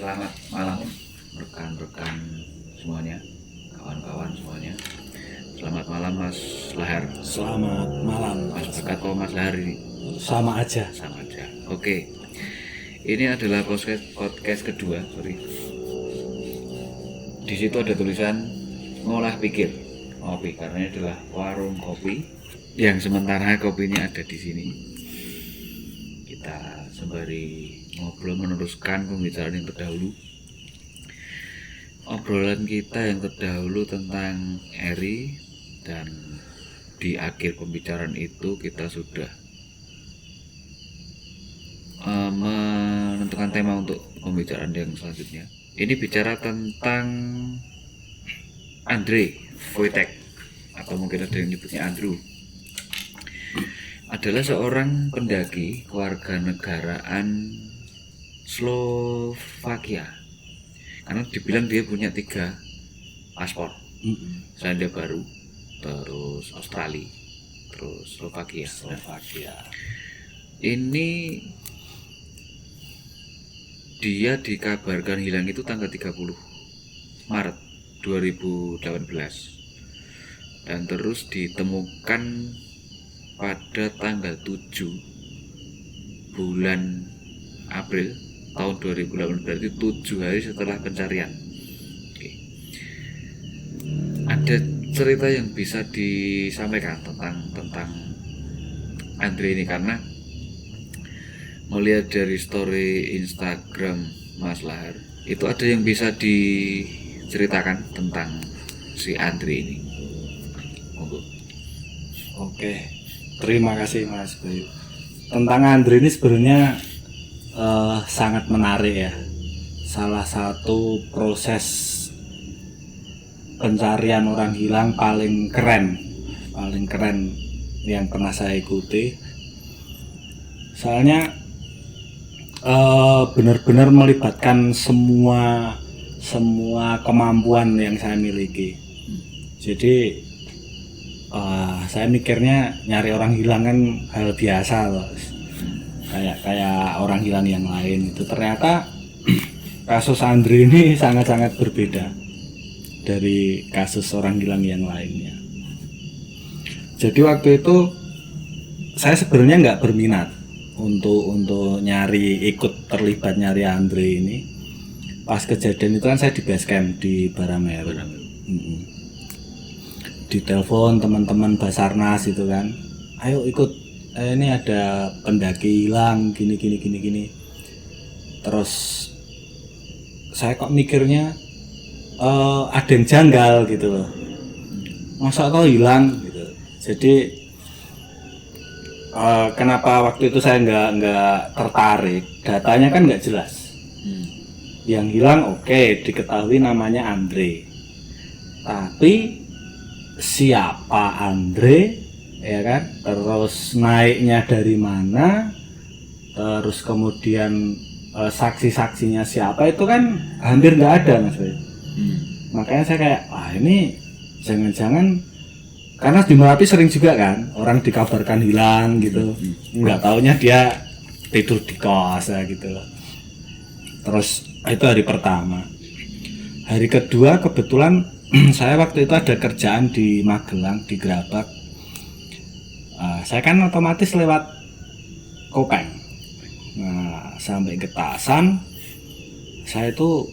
Selamat malam rekan-rekan semuanya, kawan-kawan semuanya. Selamat malam Mas Lahar. Selamat malam Mas Bakat kok Mas Lahar ini? Sama aja. Sama aja. Oke. Ini adalah podcast kedua, sorry. Di situ ada tulisan ngolah pikir kopi, karena ini adalah warung kopi yang sementara kopinya ada di sini. Kita sembari ngobrol meneruskan pembicaraan yang terdahulu. Obrolan kita yang terdahulu tentang Eri, dan di akhir pembicaraan itu kita sudah menentukan tema untuk pembicaraan yang selanjutnya. Ini bicara tentang Andrzej Wojtek, atau mungkin ada yang nyebutnya Andrew. Adalah seorang pendaki kewarganegaraan Slovakia, karena dibilang dia punya 3 paspor, Selandia Baru, terus Australia, terus Slovakia. Ini dia dikabarkan hilang itu tanggal 30 Maret 2018 dan terus ditemukan pada tanggal 7 bulan April tahun 2018, berarti 7 hari setelah pencarian. Oke. Ada cerita yang bisa disampaikan tentang Andre ini, karena melihat dari story Instagram Mas Lahar itu ada yang bisa diceritakan tentang si Andre ini. Monggo. Oke, terima kasih Mas Bayu. Tentang Andre ini sebenarnya sangat menarik ya. Salah satu proses pencarian orang hilang paling keren yang pernah saya ikuti. Soalnya benar-benar melibatkan semua kemampuan yang saya miliki. Jadi saya mikirnya nyari orang hilang kan hal biasa loh, kayak orang hilang yang lain. Itu ternyata kasus Andre ini sangat-sangat berbeda dari kasus orang hilang yang lainnya. Jadi waktu itu saya sebenarnya nggak berminat untuk ikut terlibat nyari Andre ini. Pas kejadian itu kan saya di base camp di Barameru. Ditelepon teman-teman Basarnas itu kan, ayo ikut, ini ada pendaki hilang gini. Terus saya kok mikirnya ada yang janggal gitu loh, masa kok hilang gitu. Jadi kenapa waktu itu saya nggak tertarik, datanya kan nggak jelas. Yang hilang oke, diketahui namanya Andre, tapi siapa Andre ya kan, terus naiknya dari mana, terus kemudian saksi-saksinya siapa, itu kan hampir nggak ada Mas Bayu. Makanya saya kayak ini jangan-jangan, karena di Merapi sering juga kan orang dikabarkan hilang gitu, nggak taunya dia tidur di kos ya gitu. Terus itu hari pertama. Hari kedua kebetulan saya waktu itu ada kerjaan di Magelang, di Gerabak. Saya kan otomatis lewat Kopeng. Nah, sampai ke Tasan, saya itu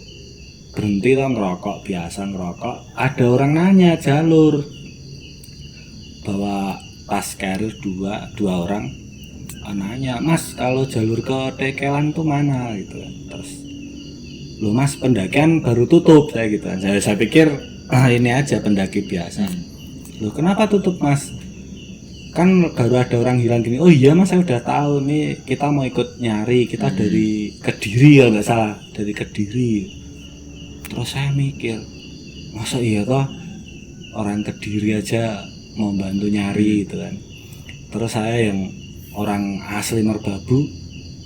berhenti lah ngerokok, biasa ngerokok. Ada orang nanya jalur, bawa tas carrier dua orang. Nanya, Mas kalau jalur ke Tekelan tuh mana gitu. Terus, loh Mas, pendakian baru tutup saya gitu. Saya pikir ini aja pendaki biasa. Loh kenapa tutup Mas? Kan baru ada orang hilang gini. Oh iya Mas, saya udah tahu nih, kita mau ikut nyari, kita dari Kediri ya nggak salah, dari Kediri. Terus saya mikir, masa iya toh orang Kediri aja mau bantu nyari gitu kan. Terus saya yang orang asli Merbabu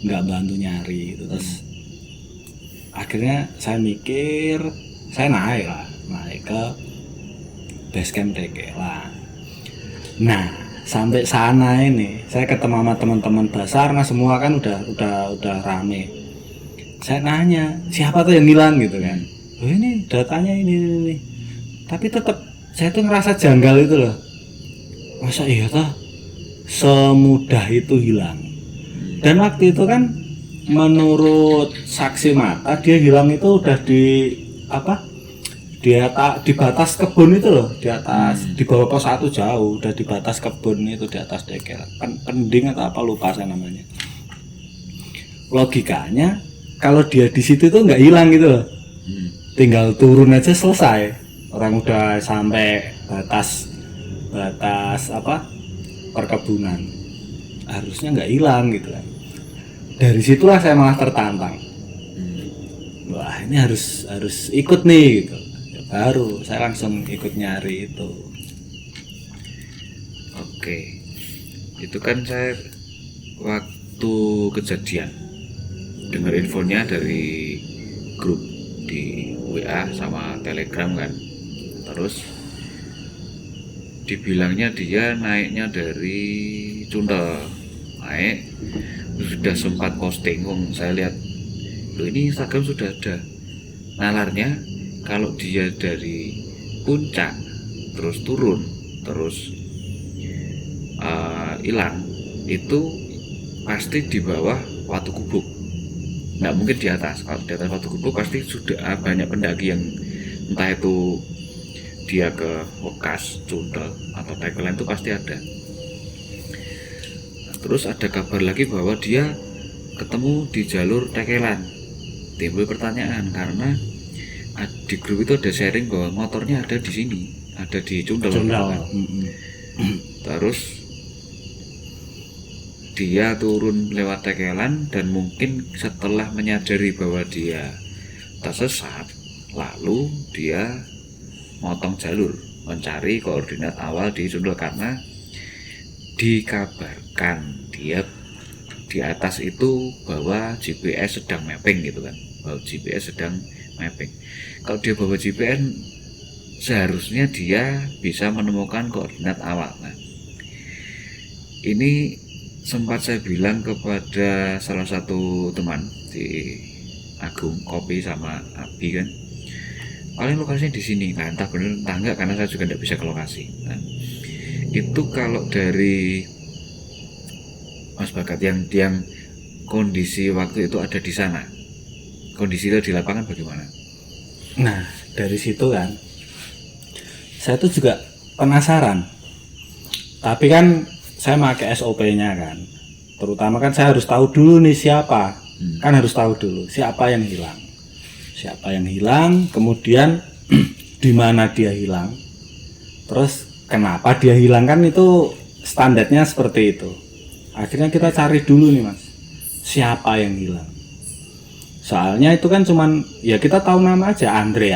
nggak bantu nyari gitu. Terus akhirnya saya mikir, saya naik ke base camp Tekelan. Nah sampai sana ini saya ketemu sama teman-teman Basarnas semua kan udah rame. saya nanya siapa tuh yang hilang gitu kan. Oh ini datanya ini. Tapi tetap saya tuh ngerasa janggal itu loh. Masa iya tuh semudah itu hilang. Dan waktu itu kan menurut saksi mata dia hilang itu udah di apa? Di batas kebun itu loh, di atas di bawah pos 1 jauh, udah di batas kebun itu di atas dekel. Pending atau apa lupa saya namanya. Logikanya kalau dia di situ tuh nggak hilang gitu loh. Tinggal turun aja selesai. Orang udah sampai batas apa? Perkebunan. Harusnya nggak hilang gitu kan. Dari situlah saya malah tertantang. Wah, ini harus ikut nih gitu. Baru saya langsung ikut nyari itu. Oke, itu kan saya waktu kejadian dengar infonya dari grup di WA sama Telegram kan. Terus dibilangnya dia naiknya dari Cundel, naik sudah sempat posting. Saya lihat loh, ini Instagram sudah ada nalarnya. Kalau dia dari puncak terus turun terus hilang, itu pasti di bawah Watu Gubuk, nggak mungkin di atas. Kalau di atas Watu Gubuk pasti sudah banyak pendaki yang entah itu dia ke Wekas, Cundel atau Tekelan, itu pasti ada. Nah, terus ada kabar lagi bahwa dia ketemu di jalur Tekelan. Timbul pertanyaan karena di grup itu ada sharing bahwa motornya ada di sini, ada di Cundel. Terus dia turun lewat Tekelan dan mungkin setelah menyadari bahwa dia tersesat, lalu dia motong jalur mencari koordinat awal di Cundel, karena dikabarkan dia di atas itu bahwa GPS sedang mapping gitu kan, bahwa GPS sedang mapping. Kalau dia bawa GPS seharusnya dia bisa menemukan koordinat awal. Nah, ini sempat saya bilang kepada salah satu teman di Agung Kopi sama Abi kan, paling lokasinya di sini. Nah, entah benar entah enggak, karena saya juga tidak bisa ke lokasi. Nah, itu kalau dari Mas Bagat yang kondisi waktu itu ada di sana, kondisi di lapangan bagaimana? Nah, dari situ kan saya tuh juga penasaran. Tapi kan saya pakai SOP-nya kan. Terutama kan saya harus tahu dulu nih siapa. Kan harus tahu dulu siapa yang hilang. Siapa yang hilang, kemudian di mana dia hilang. Terus kenapa dia hilang, kan itu standarnya seperti itu. Akhirnya kita cari dulu nih Mas, siapa yang hilang. Soalnya itu kan cuman ya kita tahu nama aja, Andre,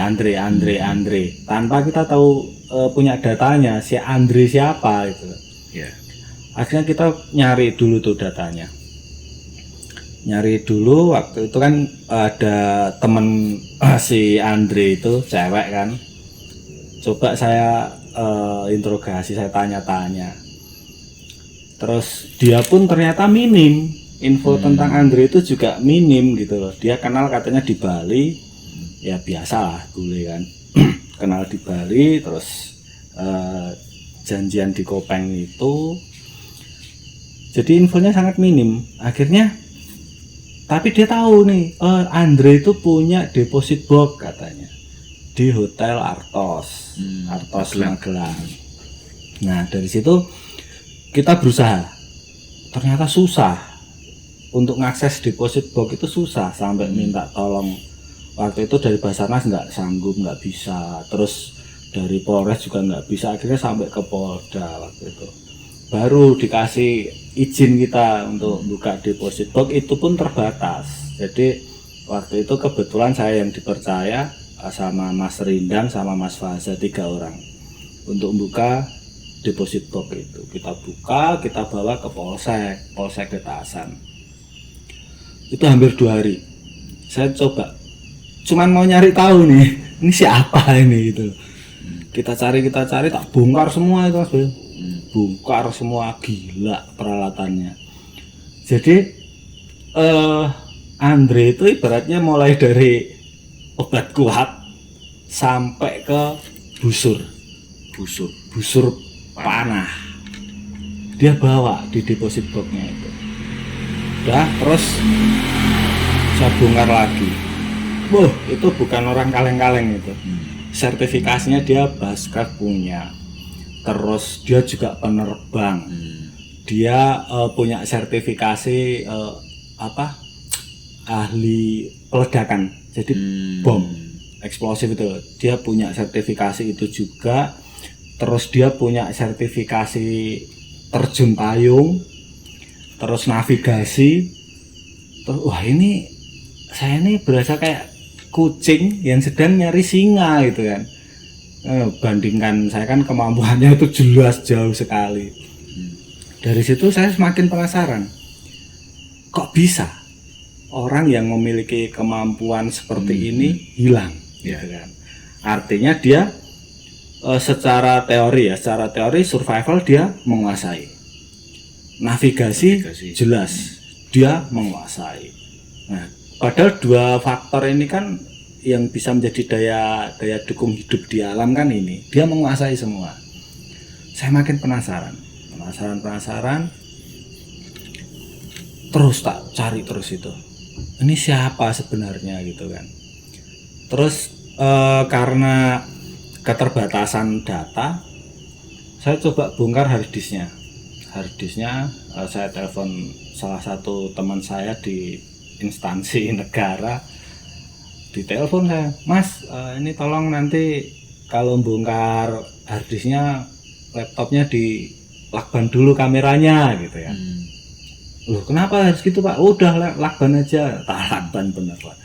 tanpa kita tahu punya datanya si Andre siapa itu. Yeah. Akhirnya kita nyari dulu tuh datanya. Nyari dulu, waktu itu kan ada temen si Andre itu cewek kan. Coba saya interogasi, saya tanya-tanya. Terus dia pun ternyata minim. Info tentang Andre itu juga minim gitu loh. Dia kenal katanya di Bali, ya biasa lah bule kan. Kenal di Bali, terus janjian di Kopeng itu. Jadi infonya sangat minim. Akhirnya, tapi dia tahu nih, Andre itu punya deposit box katanya di Hotel Artos, Artos Magelang. Nah dari situ kita berusaha, ternyata susah. Untuk ngakses deposit box itu susah, sampai minta tolong. Waktu itu dari Basarnas nggak sanggup, nggak bisa. Terus dari Polres juga nggak bisa. Akhirnya sampai ke Polda waktu itu. Baru dikasih izin kita untuk buka deposit box, itu pun terbatas. Jadi waktu itu kebetulan saya yang dipercaya sama Mas Rindang sama Mas Faza, 3 orang untuk buka deposit box itu. Kita buka, kita bawa ke Polsek Getasan. Itu hampir 2 hari saya coba, cuman mau nyari tahu nih ini siapa ini gitu. Kita cari tak bongkar semua itu Mas, bongkar semua, gila peralatannya. Jadi Andre itu ibaratnya mulai dari obat kuat sampai ke busur busur panah. Dia bawa di deposit boxnya itu. Udah, terus saya bongkar lagi. Wah, itu bukan orang kaleng-kaleng itu. Sertifikasinya dia Baskar punya. Terus dia juga penerbang. Dia punya sertifikasi ahli peledakan, jadi bom eksplosif itu. Dia punya sertifikasi itu juga. Terus dia punya sertifikasi terjun payung, terus navigasi. Terus wah, ini saya ini berasa kayak kucing yang sedang nyari singa gitu kan. Bandingkan saya kan kemampuannya itu jelas jauh sekali. Dari situ saya semakin penasaran, kok bisa orang yang memiliki kemampuan seperti ini hilang, gitu kan? Artinya dia secara teori survival dia menguasai, navigasi jelas dia menguasai. Nah, padahal dua faktor ini kan yang bisa menjadi daya dukung hidup di alam kan ini, dia menguasai semua. Saya makin penasaran, terus tak cari terus itu. Ini siapa sebenarnya gitu kan. Terus karena keterbatasan data, saya coba bongkar harddisknya. Saya telepon salah satu teman saya di instansi negara. Ditelepon saya, Mas, ini tolong nanti kalau bongkar harddisknya, laptopnya di lakban dulu kameranya gitu ya. Loh, kenapa harus gitu Pak? Udah lakban aja. Tak lakban bener Pak.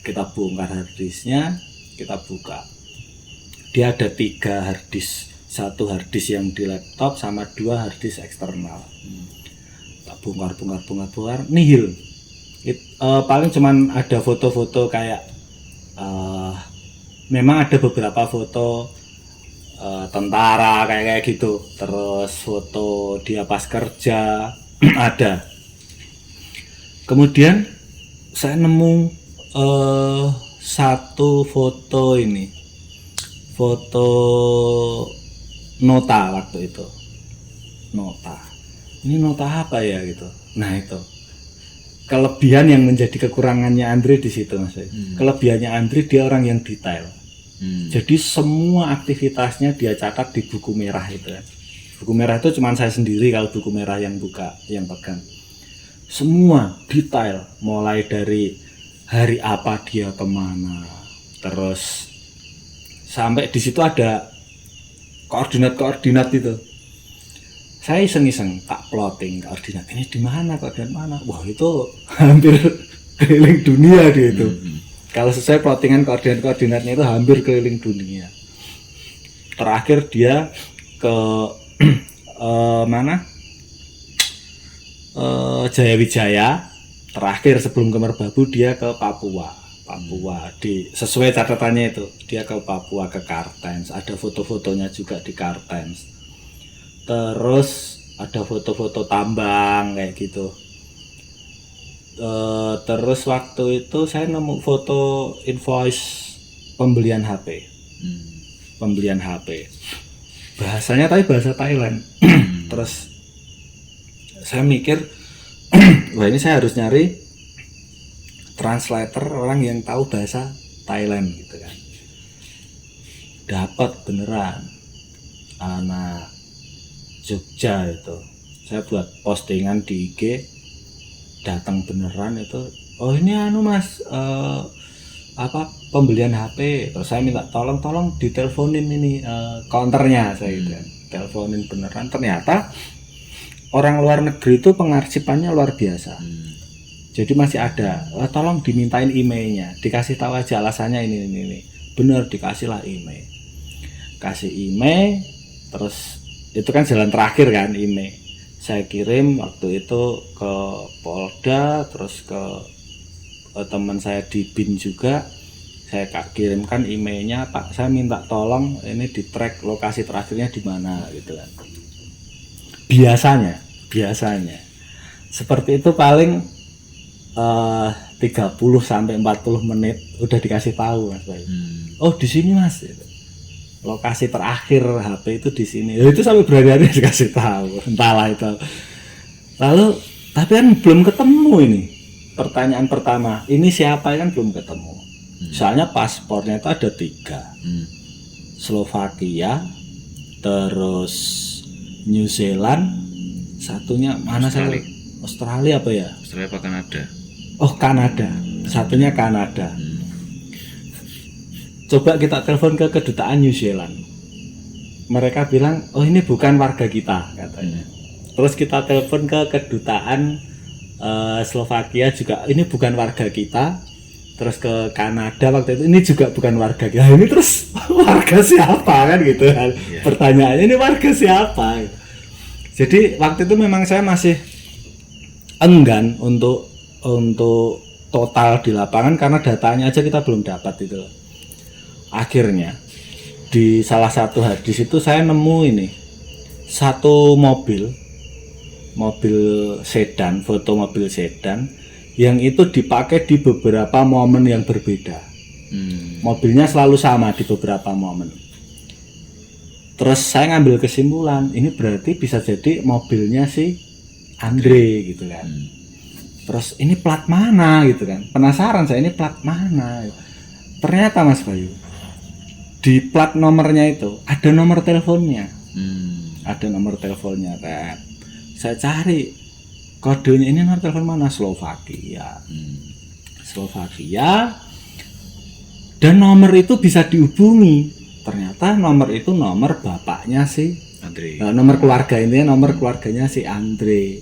Kita bongkar harddisknya, kita buka. Dia ada 3 harddisk, 1 harddisk yang di laptop sama 2 harddisk eksternal. Tak bongkar, nihil. Paling cuman ada foto-foto kayak memang ada beberapa foto tentara kayak gitu, terus foto dia pas kerja ada. Kemudian saya nemu satu foto ini, foto nota waktu itu. Ini nota apa ya gitu. Nah, itu kelebihan yang menjadi kekurangannya Andre di situ, Mas. Kelebihannya Andre, dia orang yang detail. Jadi semua aktivitasnya dia catat di buku merah itu kan. Buku merah itu cuma saya sendiri kalau buku merah yang buka, yang pegang. Semua detail, mulai dari hari apa dia kemana, terus sampai di situ ada koordinat itu. Saya iseng-iseng tak plotting koordinat ini di mana, koordinat mana. Wah, itu hampir keliling dunia dia itu. Kalau sesuai plottingan koordinatnya itu hampir keliling dunia. Terakhir dia ke mana? Jayawijaya. Terakhir sebelum ke Merbabu dia ke Papua. Sesuai catatannya itu dia ke Papua, ke Kartens. Ada foto-fotonya juga di Kartens. Terus ada foto-foto tambang kayak gitu. Terus waktu itu saya nemu foto invoice pembelian HP. Bahasanya tapi bahasa Thailand. Terus saya mikir, wah, ini saya harus nyari translator orang yang tahu bahasa Thailand gitu kan. Dapat beneran, anak Jogja itu. Saya buat postingan di IG, datang beneran itu. Oh, ini Mas, pembelian HP. Terus saya minta tolong diteleponin ini counternya saya gitu. Teleponin beneran. Ternyata orang luar negeri itu pengarsipannya luar biasa. Jadi masih ada. Tolong dimintain emailnya. Dikasih tahu aja alasannya ini. Bener, dikasihlah email. Kasih email, terus itu kan jalan terakhir kan, email. Saya kirim waktu itu ke Polda, terus ke teman saya di BIN juga. Saya kirimkan emailnya, Pak, saya minta tolong ini di track lokasi terakhirnya di mana gitu kan. Biasanya seperti itu paling 3 30 sampai 40 menit udah dikasih tahu Mas Bayu. Oh di sini Mas, lokasi terakhir HP itu di sini. Ya, itu sampai berhari-hari dikasih tahu, entahlah itu. Lalu tapi kan belum ketemu ini. Pertanyaan pertama, ini siapa kan belum ketemu. Soalnya paspornya itu ada 3, Slovakia, terus New Zealand, satunya mana Australia. Australia apa ya? Australia apa Kanada? Oh Kanada, satunya Kanada. Coba kita telepon ke kedutaan New Zealand. Mereka bilang, oh ini bukan warga kita katanya. Terus kita telepon ke kedutaan Slovakia juga, ini bukan warga kita. Terus ke Kanada waktu itu, ini juga bukan warga kita. Ini terus warga siapa kan gitu kan? Pertanyaannya ini warga siapa? Jadi waktu itu memang saya masih enggan untuk total di lapangan karena datanya aja kita belum dapat itu. Akhirnya di salah satu hadis itu saya nemu ini satu mobil sedan, foto mobil sedan yang itu dipakai di beberapa momen yang berbeda. Mobilnya selalu sama di beberapa momen. Terus saya ngambil kesimpulan, ini berarti bisa jadi mobilnya si Andre gitu kan. Terus ini plat mana gitu kan. Penasaran saya, ini plat mana. Ternyata Mas Bayu, di plat nomornya itu ada nomor teleponnya. Ada nomor teleponnya kan. Saya cari kodenya, ini nomor telepon mana? Slovakia. Slovakia. Dan nomor itu bisa dihubungi. Ternyata nomor itu nomor bapaknya si Andre. Nomor keluarga ini, nomor keluarganya si Andre.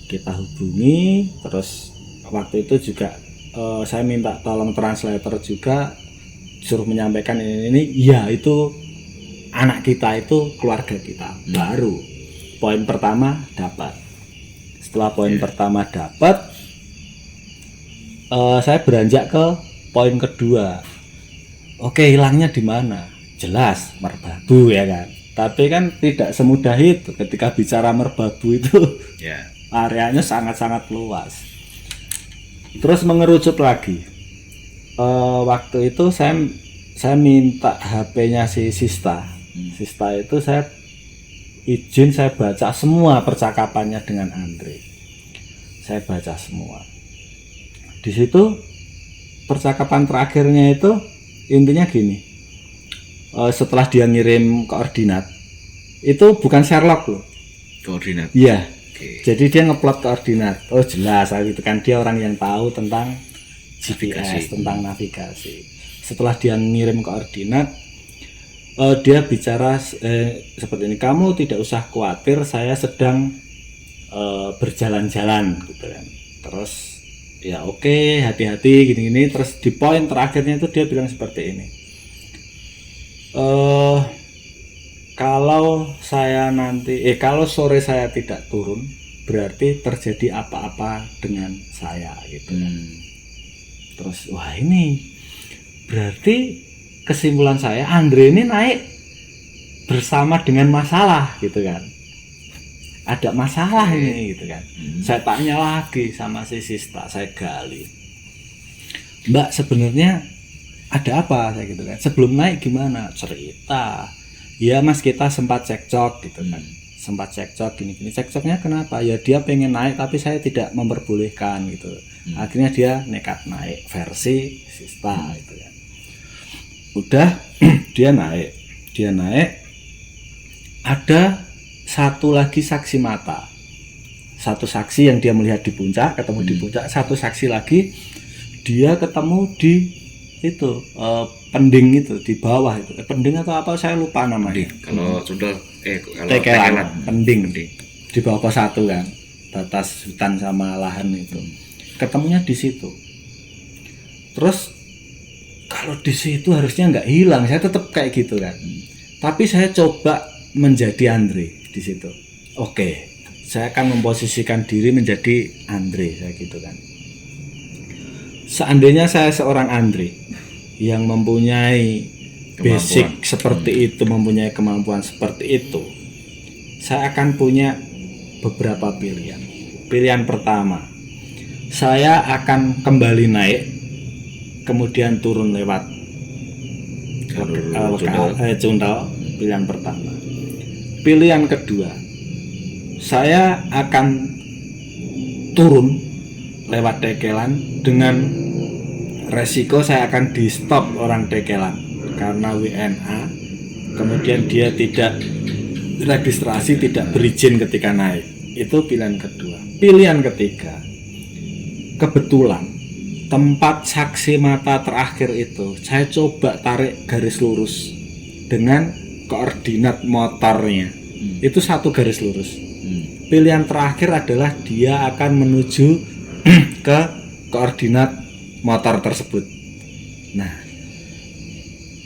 Kita hubungi, terus waktu itu juga saya minta tolong translator juga, suruh menyampaikan ini, ya itu anak kita, itu keluarga kita. Baru poin pertama dapat. Setelah poin pertama dapat, saya beranjak ke poin kedua. Oke, hilangnya di mana? Jelas merbabu ya kan. Tapi kan tidak semudah itu ketika bicara merbabu itu. Areanya sangat-sangat luas. Terus mengerucut lagi. Waktu itu saya minta HP-nya si Sista. Sista itu saya izin, saya baca semua percakapannya dengan Andre. Saya baca semua. Di situ percakapan terakhirnya itu intinya gini. Setelah dia ngirim koordinat, itu bukan Sherlock loh. Koordinat. Iya. Jadi dia ngeplot koordinat. Oh jelas gitu kan, dia orang yang tahu tentang GPS, tentang navigasi. Setelah dia ngirim koordinat, dia bicara seperti ini, kamu tidak usah khawatir, saya sedang berjalan-jalan gitu kan. Terus ya oke, hati-hati gini-gini. Terus di poin terakhirnya itu dia bilang seperti ini, kalau sore saya tidak turun, berarti terjadi apa-apa dengan saya gitu kan. Terus wah ini berarti kesimpulan saya, Andre ini naik bersama dengan masalah gitu kan. Ada masalah ini gitu kan. Saya tanya lagi sama si Sista, saya gali. Mbak, sebenarnya ada apa saya gitu kan. Sebelum naik gimana? Cerita. Ya Mas, kita sempat cekcok gitu kan. Sempat cekcok gini-gini. Cekcoknya kenapa? Ya dia pengen naik tapi saya tidak memperbolehkan gitu. Akhirnya dia nekat naik versi Sista gitu kan. Udah dia naik. Ada satu lagi saksi mata. Satu saksi yang dia melihat di puncak, ketemu di puncak. Satu saksi lagi dia ketemu di itu pending itu di bawah itu. Pending atau apa saya lupa namanya. Kalau Sunda kalau Tekelan, pending di bawah pos 1 kan, batas hutan sama lahan itu. Ketemunya di situ. Terus kalau di situ harusnya nggak hilang, saya tetap kayak gitu kan. Tapi saya coba menjadi Andre di situ. Oke, saya akan memposisikan diri menjadi Andre, saya gitu kan. Seandainya saya seorang Andre yang mempunyai basic seperti itu, mempunyai kemampuan seperti itu, saya akan punya beberapa pilihan. Pilihan pertama, saya akan kembali naik, kemudian turun lewat Cundal, pilihan pertama. Pilihan kedua, saya akan turun lewat Tekelan dengan resiko saya akan di stop orang Tekelan karena WNA, kemudian dia tidak registrasi, tidak berizin ketika naik. Itu pilihan kedua. Pilihan ketiga, kebetulan tempat saksi mata terakhir itu saya coba tarik garis lurus dengan koordinat motornya. Itu satu garis lurus. Pilihan terakhir adalah dia akan menuju ke koordinat motor tersebut. Nah,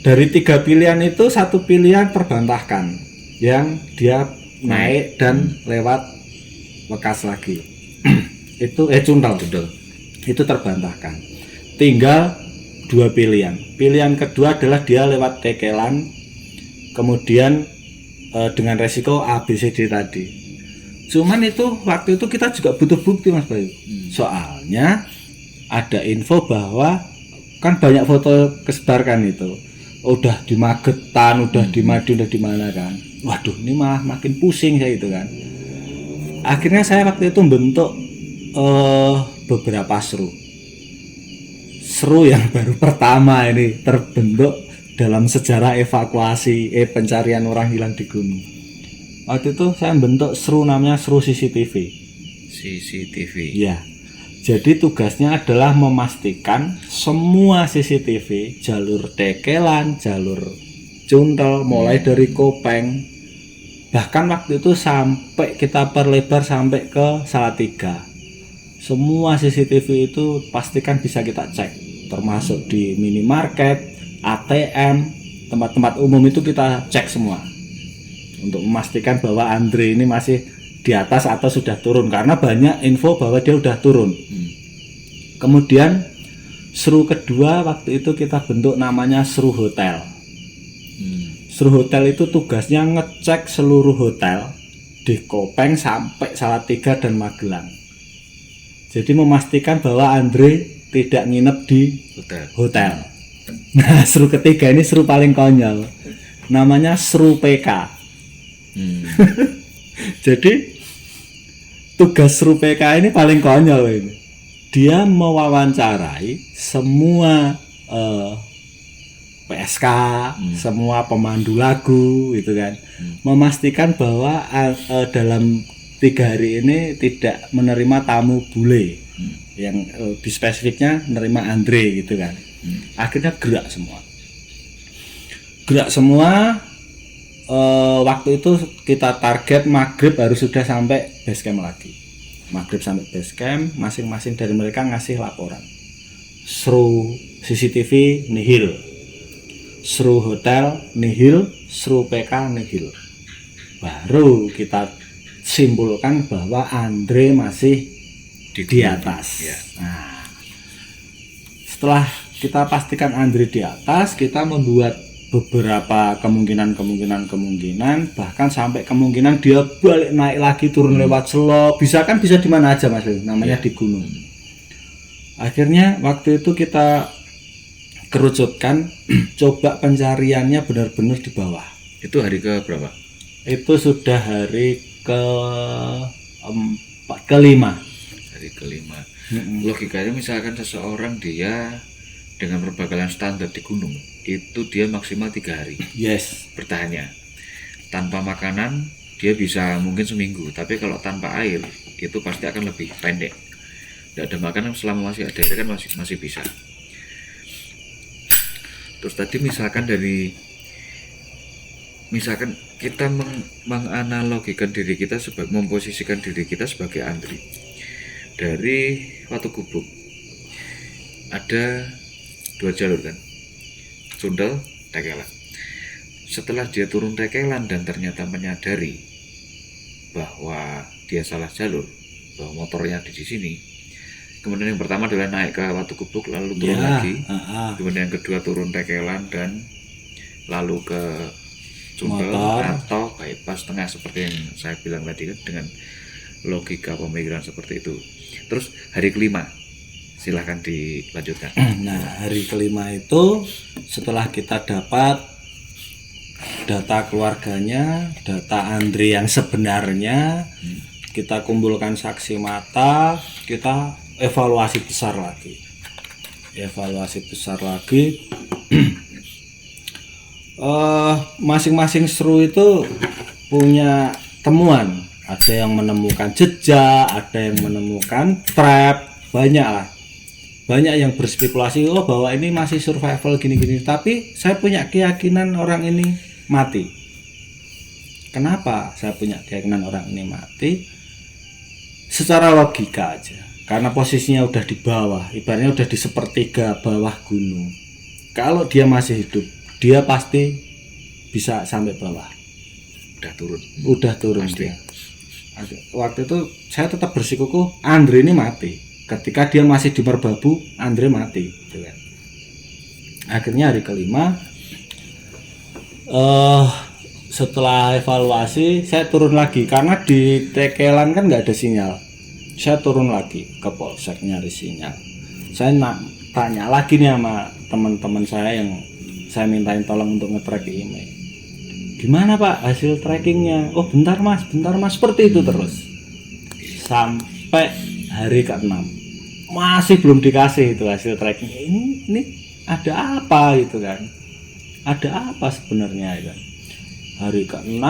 dari 3 pilihan itu satu pilihan terbantahkan, yang dia naik dan lewat Bekas lagi. Itu Cundal. Itu terbantahkan. Tinggal 2 pilihan. Pilihan kedua adalah dia lewat Tekelan, kemudian dengan resiko ABCD tadi. Cuman itu waktu itu kita juga butuh bukti, Mas Bayu. Soalnya ada info bahwa kan banyak foto kesebarkan itu. Udah di Magetan, udah di Madiun, udah di mana kan. Waduh, ini malah makin pusing saya itu kan. Akhirnya saya waktu itu bentuk beberapa seru yang baru pertama ini terbentuk dalam sejarah evakuasi pencarian orang hilang di gunung. Waktu itu saya bentuk seru namanya seru CCTV. Ya. Jadi tugasnya adalah memastikan semua CCTV jalur Tekelan, jalur Cundal, mulai dari Kopeng, bahkan waktu itu sampai kita perlebar sampai ke Salatiga. Semua CCTV itu pastikan bisa kita cek, termasuk di minimarket, ATM, tempat-tempat umum itu kita cek semua untuk memastikan bahwa Andre ini masih di atas atau sudah turun, karena banyak info bahwa dia sudah turun. Kemudian seru kedua waktu itu kita bentuk namanya seru hotel. Seru hotel itu tugasnya ngecek seluruh hotel di Kopeng sampai Salatiga dan Magelang. Jadi memastikan bahwa Andre tidak nginep di hotel. Nah, seru ketiga ini seru paling konyol. Namanya seru PK. Jadi tugas seru PK ini paling konyol ini. Dia mewawancarai semua PSK, semua pemandu lagu gitu kan. Memastikan bahwa dalam 3 hari ini tidak menerima tamu bule, yang lebih spesifiknya menerima Andre gitu kan. Akhirnya gerak semua. Waktu itu kita target maghrib harus sudah sampai base camp lagi. Maghrib sampai base camp, masing-masing dari mereka ngasih laporan. Seru CCTV nihil, seru hotel nihil, seru PK nihil. Baru kita simpulkan bahwa Andre masih di atas. Ya. Nah, setelah kita pastikan Andre di atas, kita membuat beberapa kemungkinan, bahkan sampai kemungkinan dia balik naik lagi, turun lewat Selo, bisa di mana aja Mas, namanya di gunung. Akhirnya waktu itu kita kerucutkan, coba pencariannya benar-benar di bawah. Itu hari ke berapa? Itu sudah hari kelima. Hari kelima. Logikanya misalkan seseorang dia dengan perbekalan standar di gunung, itu dia maksimal 3 hari. Yes. Bertahannya. Tanpa makanan dia bisa mungkin seminggu, tapi kalau tanpa air itu pasti akan lebih pendek. Tidak ada makanan selama masih ada air kan masih bisa. Terus tadi misalkan kita menganalogikan diri kita sebagai, memposisikan diri kita sebagai Andri dari Watu Gubuk, ada 2 jalur kan, Cundal, Tekelan. Setelah dia turun Tekelan dan ternyata menyadari bahwa dia salah jalur, bahwa motornya di sini, kemudian yang pertama adalah naik ke Watu Gubuk lalu turun lagi, kemudian yang kedua turun Tekelan dan lalu ke Cundal atau bypass tengah seperti yang saya bilang tadi kan, dengan logika pemikiran seperti itu. Terus hari kelima, silahkan dilanjutkan. Nah, hari kelima itu setelah kita dapat data keluarganya, data Andre yang sebenarnya, kita kumpulkan saksi mata, kita evaluasi besar lagi. Masing-masing seru itu punya temuan. Ada yang menemukan jejak, ada yang menemukan trap, banyak yang berspekulasi bahwa ini masih survival gini-gini, tapi saya punya keyakinan orang ini mati. Kenapa saya punya keyakinan orang ini mati? Secara logika aja, karena posisinya udah di bawah, ibaratnya udah di sepertiga bawah gunung. Kalau dia masih hidup, dia pasti bisa sampai bawah. Udah turun pasti. dia. Waktu itu saya tetap bersikukuh Andre ini mati. Ketika dia masih di Merbabu, Andre mati, gitu kan. Akhirnya hari kelima, setelah evaluasi saya turun lagi karena di Tekelan kan nggak ada sinyal. Saya turun lagi ke Polsek nyari sinyal. Saya tanya lagi nih sama teman-teman saya yang saya mintain tolong untuk nge-track email. Gimana Pak hasil trackingnya? Oh bentar mas, seperti itu terus sampai hari ke-6 masih belum dikasih itu hasil tracking. Ini ada apa gitu kan? Ada apa sebenarnya kan? Hari ke-6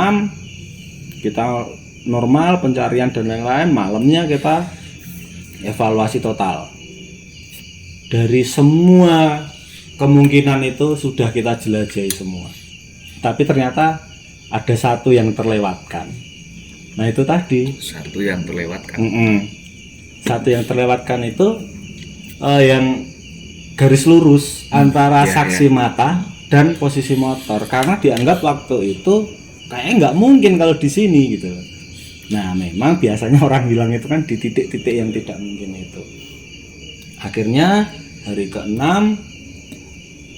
kita normal pencarian dan lain-lain, malamnya kita evaluasi total. Dari semua kemungkinan itu sudah kita jelajahi semua. Tapi ternyata ada satu yang terlewatkan. Nah itu tadi. Satu yang terlewatkan. Satu yang terlewatkan itu yang garis lurus antara saksi mata dan posisi motor. Karena dianggap waktu itu kayaknya nggak mungkin kalau di sini gitu. Nah memang biasanya orang bilang itu kan di titik-titik yang tidak mungkin itu. Akhirnya hari ke-6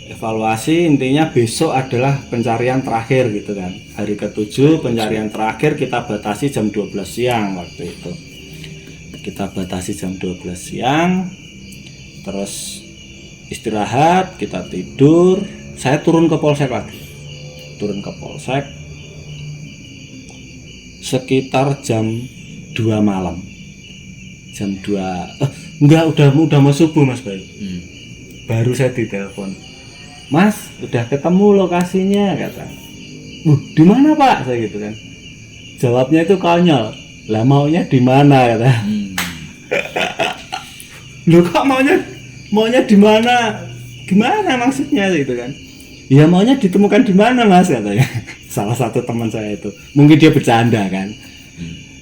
evaluasi, intinya besok adalah pencarian terakhir gitu kan. Hari ke-7 pencarian terakhir kita batasi jam 12 siang waktu itu. Kita batasi jam 12 siang. Terus istirahat, kita tidur. Saya turun ke Polsek lagi. Turun ke Polsek sekitar jam 2 malam. Jam 2 udah mau subuh Mas Bayu. Baru saya ditelepon. Mas, udah ketemu lokasinya kata. Di mana Pak? Saya gitu kan. Jawabnya itu konyol. Lah maunya di mana kata. Loh kok maunya di mana? Gimana maksudnya gitu kan? Ya maunya ditemukan di mana Mas katanya. Salah satu teman saya itu. Mungkin dia bercanda kan.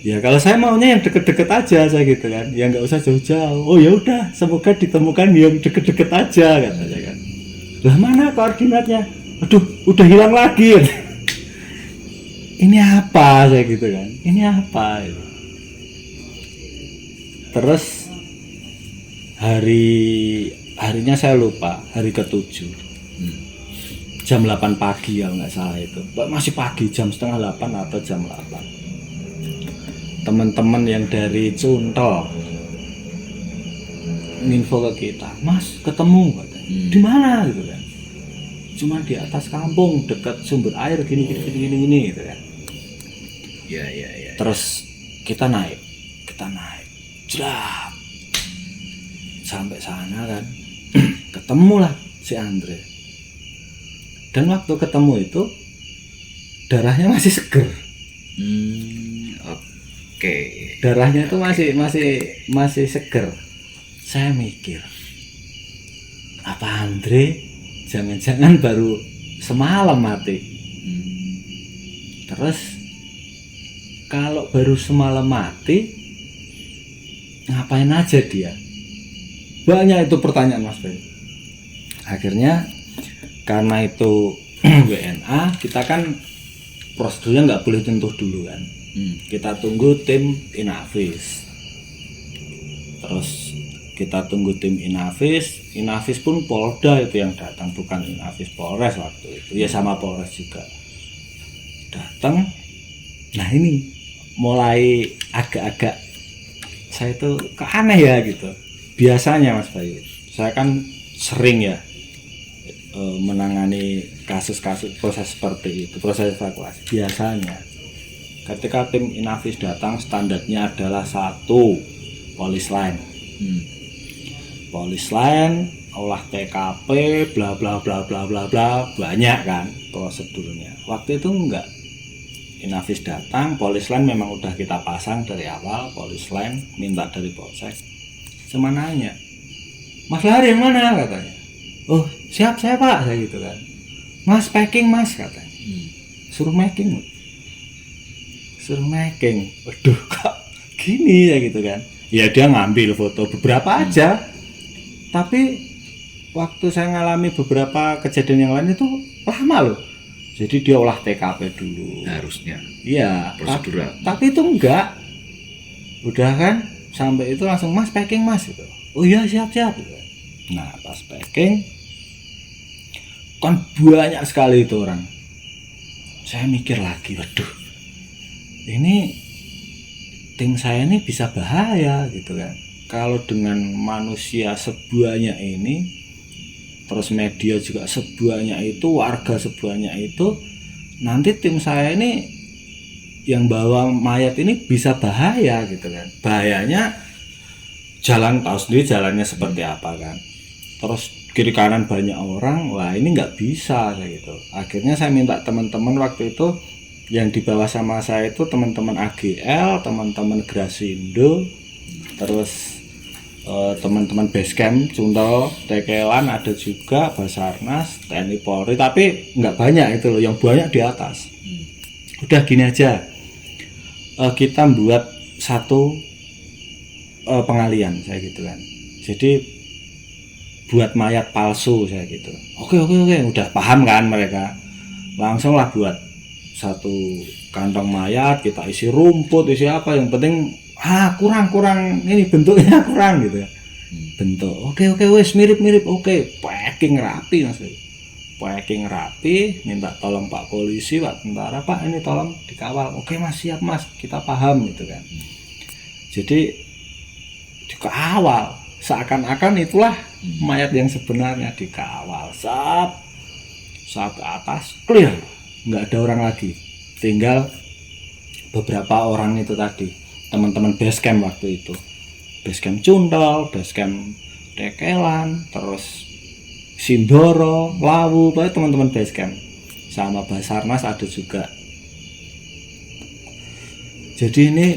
Ya kalau saya maunya yang deket-deket aja saya gitu kan. Ya nggak usah jauh-jauh. Oh ya udah, semoga ditemukan yang deket-deket aja katanya kan. Lah mana koordinatnya? Aduh, udah hilang lagi. Ini apa saya gitu kan? Ini apa? Terus harinya saya lupa, hari ke-7. Jam 8 pagi kalau nggak salah itu. Masih pagi, jam setengah 8 atau jam 8. Teman-teman yang dari Cuntel nginfo ke kita, Mas ketemu katanya. Di mana gitu kan? Cuma di atas kampung dekat sumber air gini gitu kan. Ya. Terus kita naik. Jelas. Sampai sana kan. Ketemulah si Andre. Dan waktu ketemu itu darahnya masih seger. Oke. Darahnya itu masih seger. Saya mikir, apa Andre jangan-jangan baru semalam mati. Terus kalau baru semalam mati, ngapain aja dia? Banyak itu pertanyaan Mas Bayu. Akhirnya karena itu WNA, kita kan prosedurnya nggak boleh tentu dulu kan. Kita tunggu tim Inavis. Terus kita tunggu tim Inavis pun Polda itu yang datang, bukan Inavis Polres waktu itu. Ya sama Polres juga datang. Nah ini mulai agak-agak saya itu kok aneh ya gitu. Biasanya Mas Bayu, saya kan sering ya menangani kasus-kasus proses seperti itu, proses evakuasi. Biasanya ketika tim Inavis datang, standarnya adalah 1 polis line. Polis line, olah TKP, bla bla bla bla bla bla, banyak kan prosedurnya. Waktu itu enggak. Inavis datang, polis line memang udah kita pasang dari awal. Polis line minta dari polsek, cuma nanya, Mas Lari yang mana katanya. Oh siap saya Pak, saya gitu kan. Mas packing Mas katanya. Suruh making. Waduh kok gini ya gitu kan. Ya dia ngambil foto beberapa aja. Tapi waktu saya ngalami beberapa kejadian yang lain itu lama loh. Jadi dia olah TKP dulu. Harusnya. Iya. Prosedural. Tapi itu enggak. Udah kan sampai itu langsung Mas packing Mas gitu. Oh iya siap. Gitu. Nah pas packing kan banyak sekali itu orang. Saya mikir lagi, waduh, ini tim saya ini bisa bahaya gitu kan. Kalau dengan manusia sebanyak ini, terus media juga sebanyak itu, warga sebanyak itu, nanti tim saya ini yang bawa mayat ini bisa bahaya gitu kan. Bahayanya jalan, tahu sendiri jalannya seperti apa kan. Terus kiri kanan banyak orang, wah ini nggak bisa kayak gitu. Akhirnya saya minta teman-teman waktu itu yang dibawa sama saya itu teman-teman AGL, teman-teman Grasindo, terus teman-teman Basecamp, Cunto, Tekelan ada juga, Basarnas, TNI Polri, tapi nggak banyak itu loh, yang banyak di atas. Udah gini aja, kita buat satu pengalian saya gitu kan. Jadi buat mayat palsu saya gitu. Oke, udah paham kan mereka. Langsung lah buat satu kantong mayat, kita isi rumput, isi apa, yang penting kurang ini bentuknya kurang gitu ya. Bentuk. Oke, wes mirip, oke. Packing rapi Mas. Packing rapi, minta tolong Pak polisi, Pak tentara, Pak ini tolong dikawal. Oke Mas, siap Mas, kita paham gitu kan. Jadi dikawal. Seakan-akan itulah mayat yang sebenarnya, dikawal sampai atas clear, nggak ada orang lagi, tinggal beberapa orang itu tadi, teman-teman Basecamp waktu itu, Basecamp Cundol, Basecamp Tekelan, terus Sindoro, Lawu, banyak teman-teman Basecamp, sama Basarnas ada juga. Jadi ini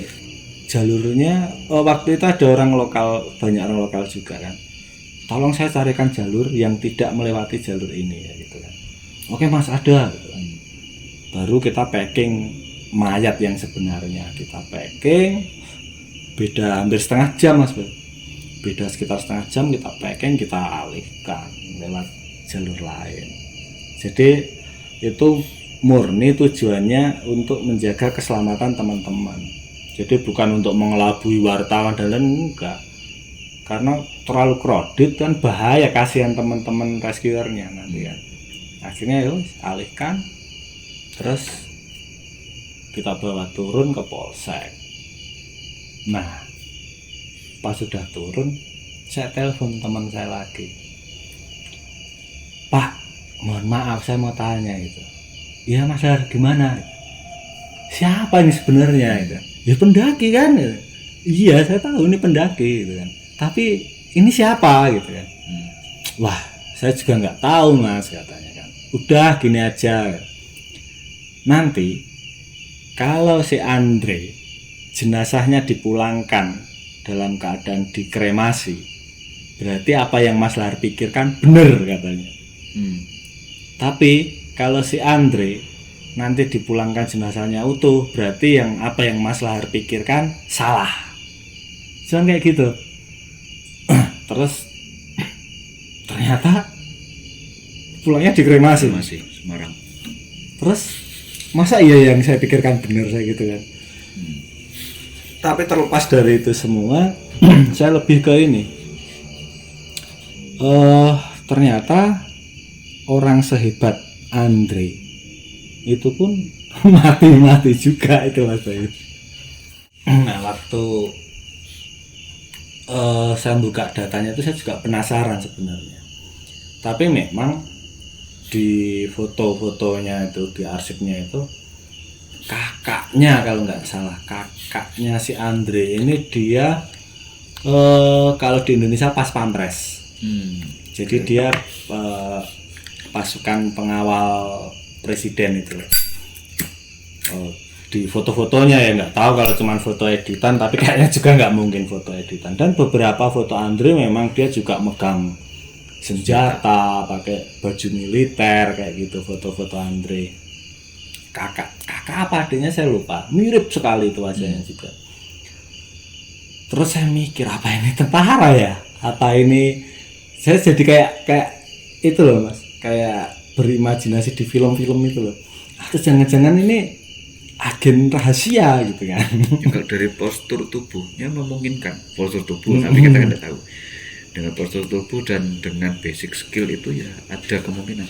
jalurnya, waktu itu ada orang lokal, banyak orang lokal juga kan. Tolong saya carikan jalur yang tidak melewati jalur ini ya gitu kan. Oke Mas ada gitu kan. Baru kita packing mayat yang sebenarnya, kita packing, beda hampir setengah jam Mas, beda sekitar setengah jam kita packing, kita alihkan lewat jalur lain. Jadi itu murni tujuannya untuk menjaga keselamatan teman-teman. Jadi bukan untuk mengelabui wartawan dan lain, enggak. Karena terlalu crowded kan bahaya, kasihan teman-teman rescuernya nanti kan. Akhirnya ya alihkan, terus kita bawa turun ke polsek. Nah, pas sudah turun, saya telepon teman saya lagi. Pak, mohon maaf saya mau tanya itu. Iya Mas Har, gimana? Siapa ini sebenarnya itu? Ya pendaki kan. Iya saya tahu ini pendaki gitu kan. Tapi ini siapa gitu kan. Wah saya juga nggak tahu Mas katanya kan. Udah gini aja. Nanti kalau si Andre jenazahnya dipulangkan dalam keadaan dikremasi, berarti apa yang Mas Lahar pikirkan benar katanya. Tapi kalau si Andre nanti dipulangkan jenazahnya utuh, berarti yang apa yang Mas Lahar pikirkan salah. Jangan kayak gitu. Terus ternyata pulangnya dikremasi masih Semarang. Terus masa iya yang saya pikirkan benar saya gitu kan. Tapi terlepas dari itu semua, saya lebih ke ini. Ternyata orang sehebat Andre itu pun mati juga itu Mas Bayu. Nah waktu saya buka datanya itu saya juga penasaran sebenarnya. Tapi memang di foto-fotonya itu, di arsipnya itu, kakaknya kalau nggak salah, kakaknya si Andre ini dia kalau di Indonesia pas pampres. Jadi dia pasukan pengawal presiden itu. Di foto-fotonya ya nggak tahu kalau cuma foto editan, tapi kayaknya juga nggak mungkin foto editan. Dan beberapa foto Andre memang dia juga megang senjata, pakai baju militer kayak gitu, foto-foto Andre. Kakak apa adanya saya lupa, mirip sekali itu wajahnya juga. Terus saya mikir, apa ini tentara ya? Apa ini, saya jadi kayak itu loh mas, kayak berimajinasi di film-film itu loh. Atau jangan-jangan ini agen rahasia gitu kan. Kalau dari postur tubuhnya memungkinkan, postur tubuh, tapi kita kan tidak tahu. Dengan postur tubuh dan dengan basic skill itu ya ada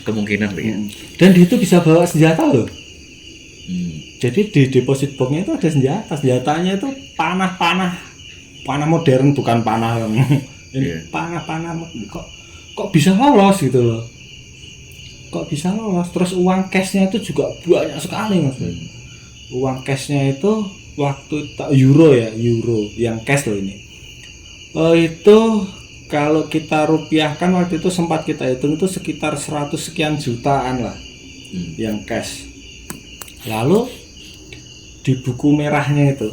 kemungkinan ya. Dan dia itu bisa bawa senjata loh. Jadi di deposit boxnya itu ada senjatanya itu panah modern, bukan panah yang panah kok bisa lolos gitu loh. Kok bisa lolos? Terus uang cashnya itu juga banyak sekali mas. Uang cashnya itu waktu euro yang cash loh ini. Itu kalau kita rupiahkan waktu itu sempat kita hitung itu sekitar 100 sekian jutaan lah yang cash. Lalu di buku merahnya itu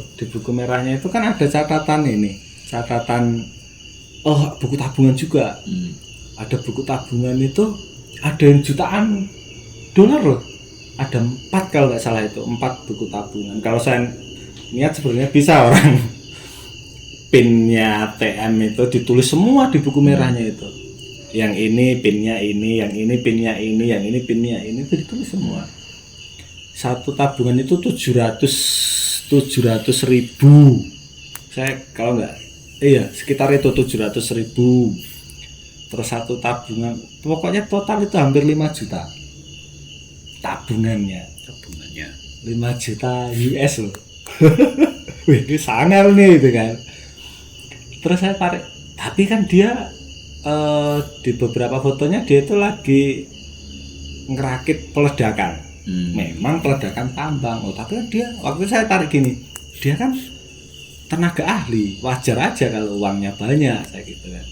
kan ada catatan buku tabungan juga. Ada buku tabungan itu ada yang jutaan dolar loh. Ada 4 kalau nggak salah itu, 4 buku tabungan. Kalau saya niat sebenarnya bisa orang pinnya ATM itu ditulis semua di buku merahnya itu. Yang ini pinnya ini, yang ini pinnya ini, yang ini pinnya ini, itu ditulis semua. Satu tabungan itu 700 ribu. Saya kalau nggak, sekitar itu 700 ribu. Terus satu tabungan, pokoknya total itu hampir 5 juta. Tabungannya 5 juta US loh. Wih, ini sangar nih itu kan. Terus saya tarik, tapi kan dia di beberapa fotonya dia itu lagi ngerakit peledakan. Memang peledakan tambang. Tapi kan dia waktu saya tarik gini, dia kan tenaga ahli, wajar aja kalau uangnya banyak kayak gitu kan.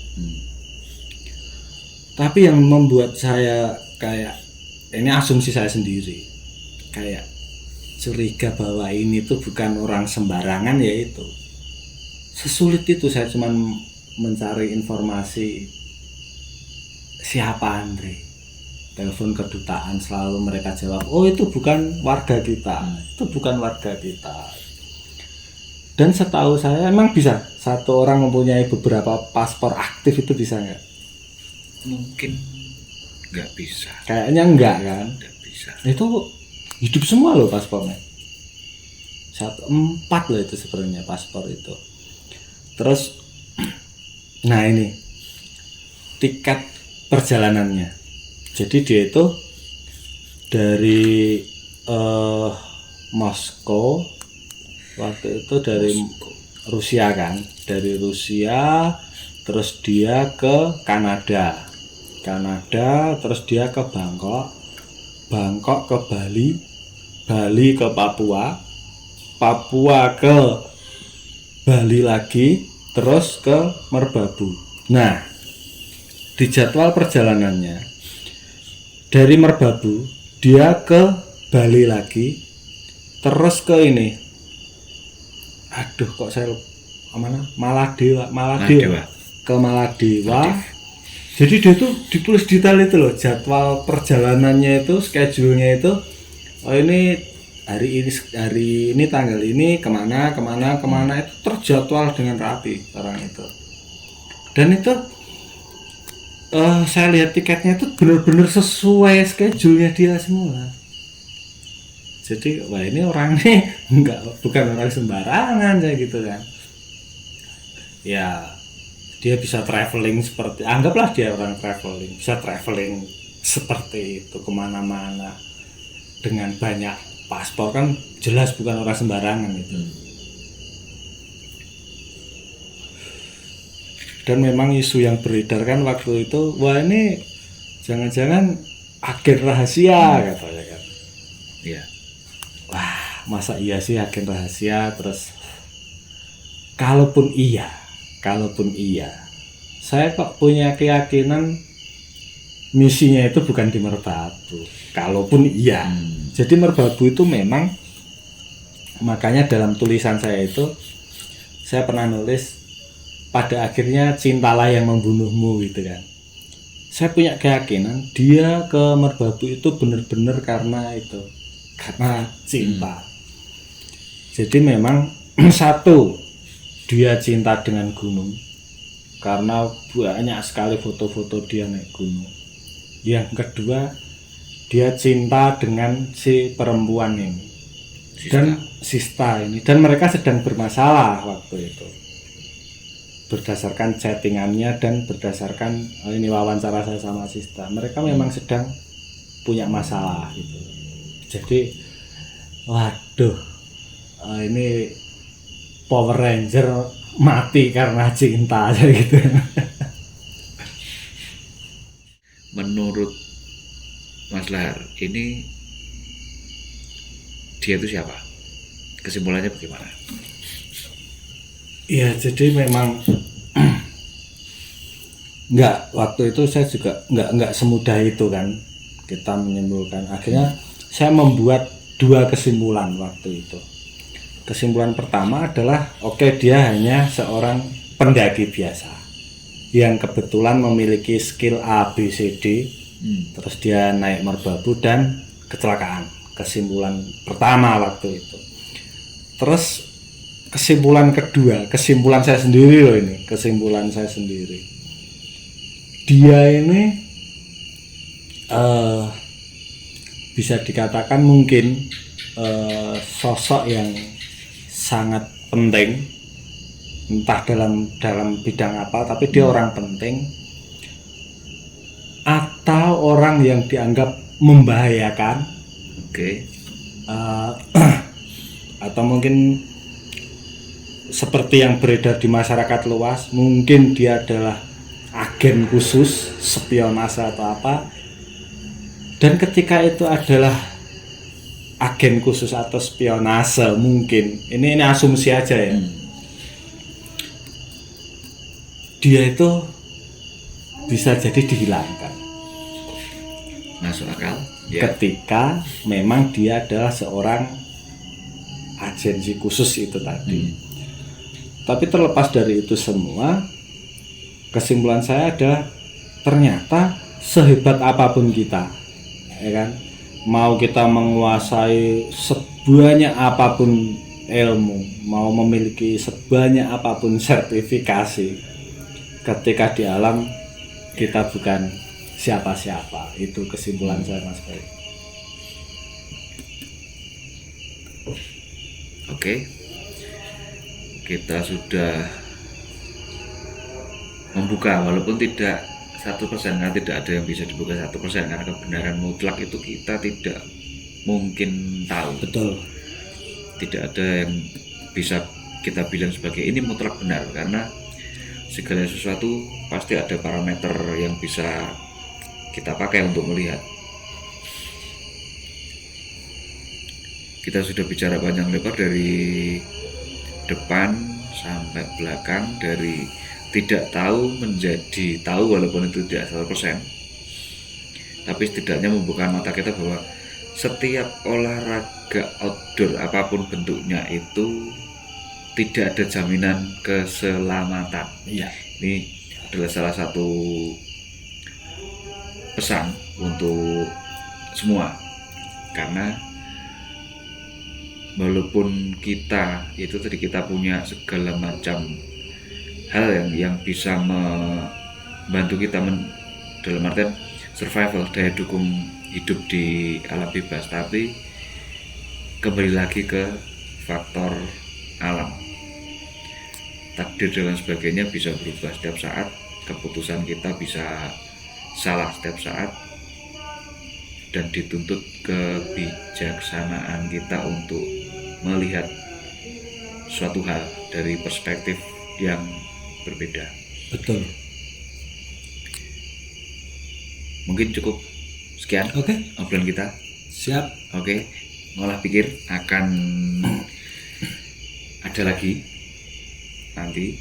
Tapi yang membuat saya kayak, ini asumsi saya sendiri, kayak curiga bahwa ini tuh bukan orang sembarangan, yaitu sesulit itu saya cuma mencari informasi siapa Andre. Telepon kedutaan selalu mereka jawab, oh itu bukan warga kita, itu bukan warga kita. Dan setahu saya emang bisa satu orang mempunyai beberapa paspor aktif, itu bisa nggak? Mungkin nggak bisa. Kayaknya enggak kan? Nggak bisa. Itu hidup semua loh paspornya. 4 loh itu sebenarnya paspor itu. Terus, nah ini tiket perjalanannya. Jadi dia itu dari Moskow, waktu itu dari Rusia kan, dari Rusia, terus dia ke Kanada, terus dia ke Bangkok ke Bali ke Papua ke Bali lagi, terus ke Merbabu. Nah, di jadwal perjalanannya dari Merbabu dia ke Bali lagi, terus ke ini, aduh kok saya mana, Maladewa ke Maladewa. Jadi dia tuh ditulis detail itu loh, jadwal perjalanannya itu, schedule-nya itu, oh ini hari ini tanggal ini kemana, itu terjadwal dengan rapi orang itu. Dan itu saya lihat tiketnya itu benar-benar sesuai schedule-nya dia semua. Jadi wah ini orang ini bukan orang sembarangan kayak gitu kan. Ya dia bisa traveling seperti, anggaplah dia orang traveling, bisa traveling seperti itu kemana-mana dengan banyak paspor, kan jelas bukan orang sembarangan itu. Dan memang isu yang beredar kan waktu itu, wah ini jangan-jangan agen rahasia katanya kan. Iya. Wah, masa iya sih agen rahasia? Terus kalaupun iya, saya kok punya keyakinan misinya itu bukan di Merbabu. Kalaupun iya. Jadi Merbabu itu memang, makanya dalam tulisan saya itu saya pernah nulis pada akhirnya cintalah yang membunuhmu gitu kan. Saya punya keyakinan dia ke Merbabu itu benar-benar karena cinta. Jadi memang satu, dia cinta dengan gunung karena banyak sekali foto-foto dia naik gunung. Yang kedua, dia cinta dengan si perempuan ini dan Sista ini, dan mereka sedang bermasalah waktu itu berdasarkan chattingannya dan berdasarkan ini wawancara saya sama Sista. Mereka memang sedang punya masalah gitu. Jadi waduh, ini Power Ranger mati karena cinta aja gitu. Menurut Mas Lahar, ini dia itu siapa? Kesimpulannya bagaimana? Ya jadi memang waktu itu saya juga nggak semudah itu kan kita menyimpulkan. Akhirnya saya membuat dua kesimpulan waktu itu. Kesimpulan pertama adalah oke, dia hanya seorang pendaki biasa yang kebetulan memiliki skill A, B, C, D. Terus dia naik Merbabu dan kecelakaan. Kesimpulan pertama waktu itu. Terus kesimpulan kedua, kesimpulan saya sendiri loh ini, kesimpulan saya sendiri. Dia ini bisa dikatakan mungkin sosok yang sangat penting, entah dalam bidang apa, tapi dia orang penting atau orang yang dianggap membahayakan. Oke. Atau mungkin seperti yang beredar di masyarakat luas, mungkin dia adalah agen khusus, spionase atau apa. Dan ketika itu adalah agen khusus atau spionase, mungkin ini asumsi aja ya. Dia itu bisa jadi dihilangkan. Masuk akal. Ya. Ketika memang dia adalah seorang agensi khusus itu tadi. Tapi terlepas dari itu semua, kesimpulan saya adalah ternyata sehebat apapun kita, ya kan, mau kita menguasai sebanyak apapun ilmu, mau memiliki sebanyak apapun sertifikasi, ketika di alam kita bukan siapa-siapa. Itu kesimpulan saya, Mas Bayu. Oke. Kita sudah membuka, walaupun tidak 100%, karena tidak ada yang bisa dibuka 100%, karena kebenaran mutlak itu kita tidak mungkin tahu. Betul. Tidak ada yang bisa kita bilang sebagai ini mutlak benar, karena segala sesuatu pasti ada parameter yang bisa kita pakai untuk melihat. Kita sudah bicara panjang lebar dari depan sampai belakang, dari tidak tahu menjadi tahu walaupun itu tidak 100%, tapi setidaknya membuka mata kita bahwa setiap olahraga outdoor apapun bentuknya itu tidak ada jaminan keselamatan. Iya. Ini adalah salah satu pesan untuk semua, karena walaupun kita itu tadi kita punya segala macam hal yang bisa membantu kita dalam artian survival, daya dukung hidup di alam bebas, tapi kembali lagi ke faktor alam, takdir dan sebagainya bisa berubah setiap saat, keputusan kita bisa salah setiap saat, dan dituntut kebijaksanaan kita untuk melihat suatu hal dari perspektif yang berbeda. Betul. Mungkin cukup sekian Oke, obrolan kita. siap. Oke, ngolah pikir akan ada lagi nanti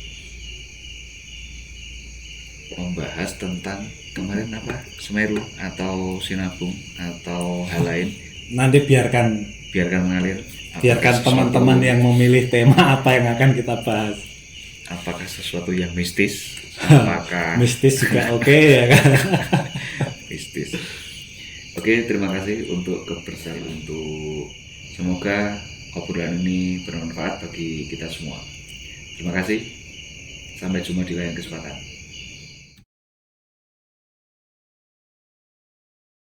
membahas tentang kemarin apa, Semeru atau Sinabung atau hal lain. Nanti biarkan mengalir. biarkan Apakah teman-teman sesuatu- yang memilih tema apa yang akan kita bahas. apakah sesuatu yang mistis, apakah Mistis juga oke ya kan. mistis. Oke, terima kasih untuk kebersamaan, untuk semoga obrolan ini bermanfaat bagi kita semua. Terima kasih. Sampai jumpa di lain kesempatan.